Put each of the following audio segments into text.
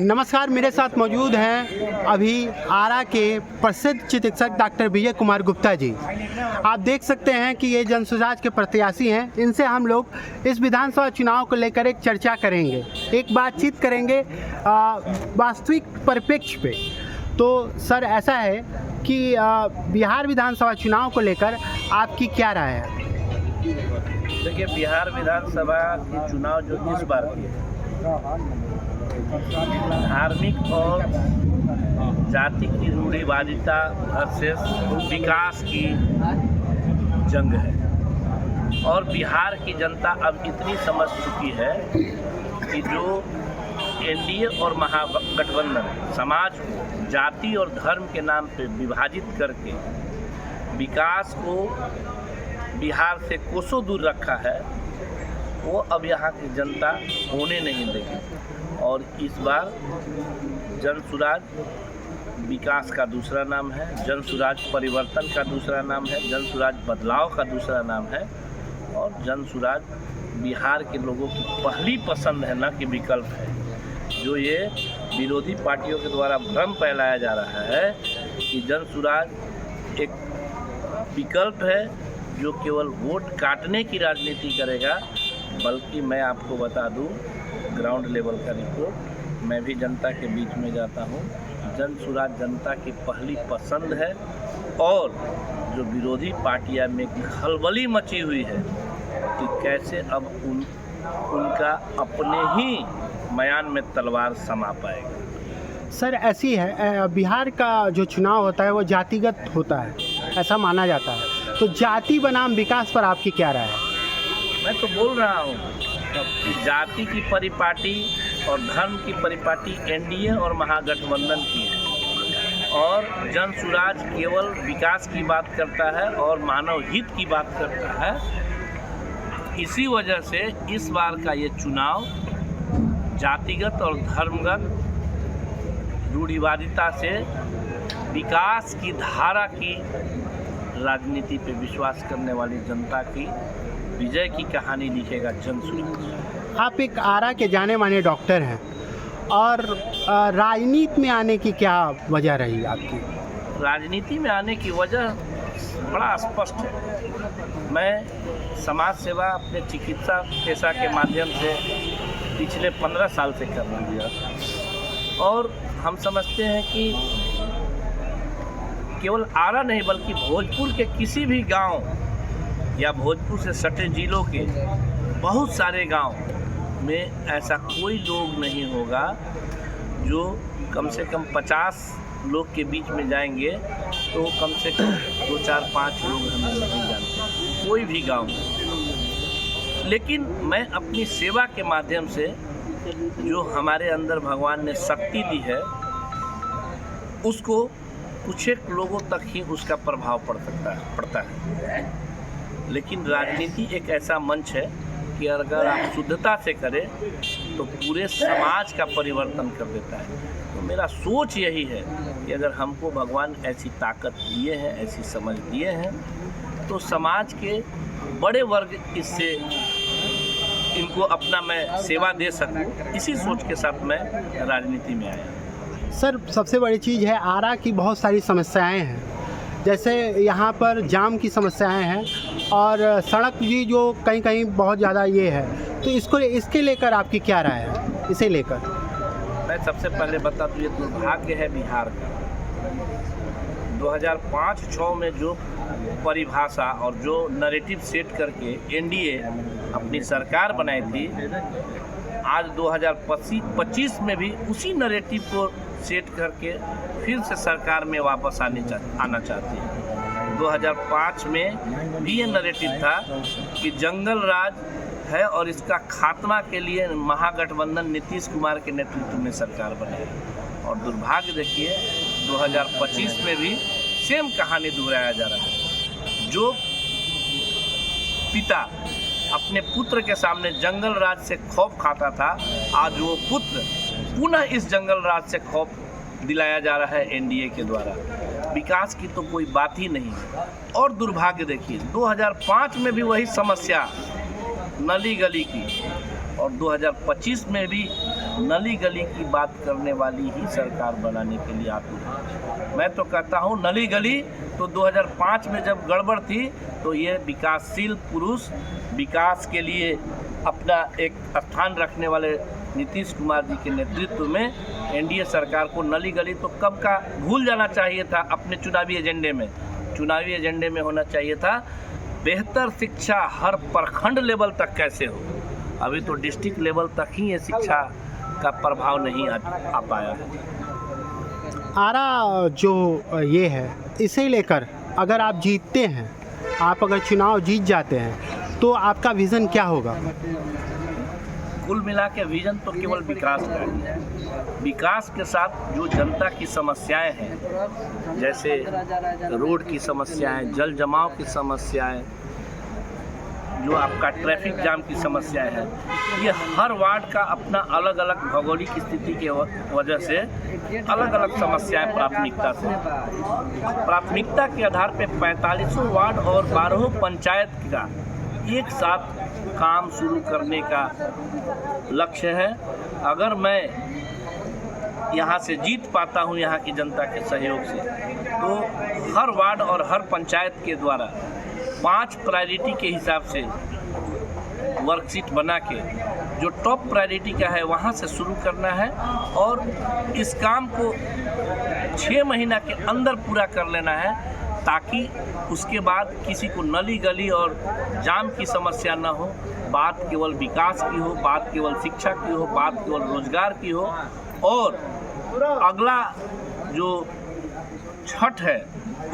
नमस्कार, मेरे साथ मौजूद हैं अभी आरा के प्रसिद्ध चिकित्सक डॉक्टर विजय कुमार गुप्ता जी। आप देख सकते हैं कि ये जन सुराज के प्रत्याशी हैं। इनसे हम लोग इस विधानसभा चुनाव को लेकर एक चर्चा करेंगे, एक बातचीत करेंगे वास्तविक परिप्रेक्ष्य पे। तो सर, ऐसा है कि बिहार विधानसभा चुनाव को लेकर आपकी क्या राय है? देखिए, बिहार विधानसभा के चुनाव जो इस बार की है, धार्मिक और जाति की रूढ़िवादिता वर्सेस विकास की जंग है। और बिहार की जनता अब इतनी समझ चुकी है कि जो एनडीए और महागठबंधन समाज को जाति और धर्म के नाम पे विभाजित करके विकास को बिहार से कोसों दूर रखा है, वो अब यहाँ की जनता होने नहीं देगी। और इस बार जन सुराज विकास का दूसरा नाम है, जन सुराज परिवर्तन का दूसरा नाम है, जन सुराज बदलाव का दूसरा नाम है। और जन सुराज बिहार के लोगों की पहली पसंद है, न कि विकल्प है। जो ये विरोधी पार्टियों के द्वारा भ्रम फैलाया जा रहा है कि जन सुराज एक विकल्प है जो केवल वोट काटने की राजनीति करेगा, बल्कि मैं आपको बता दूं ग्राउंड लेवल का रिपोर्ट, मैं भी जनता के बीच में जाता हूं। जन सुराज जनता की पहली पसंद है। और जो विरोधी पार्टियां में खलबली मची हुई है कि कैसे अब उनका अपने ही मयान में तलवार समा पाएगा। सर, ऐसी है, बिहार का जो चुनाव होता है वो जातिगत होता है, ऐसा माना जाता है। तो जाति बनाम विकास पर आपकी क्या राय है? मैं तो बोल रहा हूँ कि जाति की परिपाटी और धर्म की परिपाटी एनडीए और महागठबंधन की है, और जन सुराज केवल विकास की बात करता है और मानव हित की बात करता है। इसी वजह से इस बार का ये चुनाव जातिगत और धर्मगत रूढ़िवादिता से विकास की धारा की राजनीति पे विश्वास करने वाली जनता की विजय की कहानी लिखेगा जन सुराज। आप एक आरा के जाने माने डॉक्टर हैं, और राजनीति में आने की क्या वजह रही आपकी? राजनीति में आने की वजह बड़ा स्पष्ट है। मैं समाज सेवा अपने चिकित्सा पेशा के माध्यम से पिछले 15 साल से कर रहा हूँ, और हम समझते हैं कि केवल आरा नहीं बल्कि भोजपुर के किसी भी गांव या भोजपुर से सटे जिलों के बहुत सारे गांव में ऐसा कोई लोग नहीं होगा जो कम से कम 50 लोग के बीच में जाएंगे तो कम से कम 2, 4, 5 लोग हमें नहीं जानते हैं, कोई भी गांव में। लेकिन मैं अपनी सेवा के माध्यम से जो हमारे अंदर भगवान ने शक्ति दी है, उसको कुछ एक लोगों तक ही उसका प्रभाव पड़ता है। लेकिन राजनीति एक ऐसा मंच है कि अगर आप शुद्धता से करें तो पूरे समाज का परिवर्तन कर देता है। तो मेरा सोच यही है कि अगर हमको भगवान ऐसी ताकत दिए हैं, ऐसी समझ दिए हैं, तो समाज के बड़े वर्ग इससे इनको अपना मैं सेवा दे सकूं। इसी सोच के साथ मैं राजनीति में आया। सर, सबसे बड़ी चीज़ है, आरा की बहुत सारी समस्याएं हैं। जैसे यहाँ पर जाम की समस्याएं हैं, और सड़क भी जो कहीं कहीं बहुत ज़्यादा ये है। तो इसके लेकर आपकी क्या राय है? इसे लेकर मैं सबसे पहले बता दूँ, ये दुर्भाग्य है बिहार का। 2005-06 में जो परिभाषा और जो नैरेटिव सेट करके एनडीए अपनी सरकार बनाई थी, आज 2025 में भी उसी नैरेटिव को सेट करके फिर से सरकार में वापस आना चाहती है। 2005 में भी ये नैरेटिव था कि जंगल राज है और इसका खात्मा के लिए महागठबंधन नीतीश कुमार के नेतृत्व में सरकार बनेगी। और दुर्भाग्य देखिए, 2025 में भी सेम कहानी दोहराया जा रहा है। जो पिता अपने पुत्र के सामने जंगल राज से खौफ खाता था, आज वो पुत्र पुनः इस जंगल राज से खौफ दिलाया जा रहा है एनडीए के द्वारा। विकास की तो कोई बात ही नहीं है। और दुर्भाग्य देखिए, 2005 में भी वही समस्या नली गली की, और 2025 में भी नली गली की बात करने वाली ही सरकार बनाने के लिए आतुर है। मैं तो कहता हूँ नली गली तो 2005 में जब गड़बड़ थी तो ये विकासशील पुरुष, विकास के लिए अपना एक स्थान रखने वाले नीतीश कुमार जी के नेतृत्व में एनडीए सरकार को नली गली तो कब का भूल जाना चाहिए था। अपने चुनावी एजेंडे में होना चाहिए था बेहतर शिक्षा हर प्रखंड लेवल तक कैसे हो। अभी तो डिस्ट्रिक्ट लेवल तक ही ये शिक्षा का प्रभाव नहीं आ पाया है। आरा जो ये है, इसे लेकर अगर आप जीतते हैं, आप अगर चुनाव जीत जाते हैं तो आपका विज़न क्या होगा? कुल मिला के विजन तो केवल विकास का ही है। विकास के साथ जो जनता की समस्याएं हैं, जैसे रोड की समस्याएं, जल जमाव की समस्याएं, जो आपका ट्रैफिक जाम की समस्याएं हैं, ये हर वार्ड का अपना अलग अलग भौगोलिक स्थिति के वजह से अलग अलग समस्याएं प्राथमिकता के आधार पे 45 वार्ड और 12 पंचायत का एक साथ काम शुरू करने का लक्ष्य है। अगर मैं यहाँ से जीत पाता हूँ यहाँ की जनता के सहयोग से, तो हर वार्ड और हर पंचायत के द्वारा 5 प्रायोरिटी के हिसाब से वर्कशीट बना के जो टॉप प्रायोरिटी का है वहाँ से शुरू करना है और इस काम को 6 महीना के अंदर पूरा कर लेना है, ताकि उसके बाद किसी को नली गली और जाम की समस्या न हो। बात केवल विकास की हो, बात केवल शिक्षा की हो, बात केवल रोजगार की हो। और अगला जो छठ है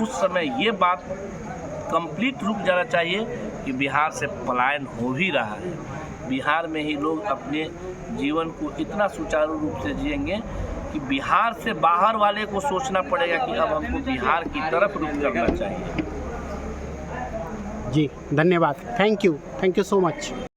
उस समय ये बात कंप्लीट रुक जाना चाहिए कि बिहार से पलायन हो ही रहा है। बिहार में ही लोग अपने जीवन को इतना सुचारू रूप से जिएंगे कि बिहार से बाहर वाले को सोचना पड़ेगा कि अब हमको बिहार की तरफ रुख करना चाहिए। जी धन्यवाद, थैंक यू सो मच।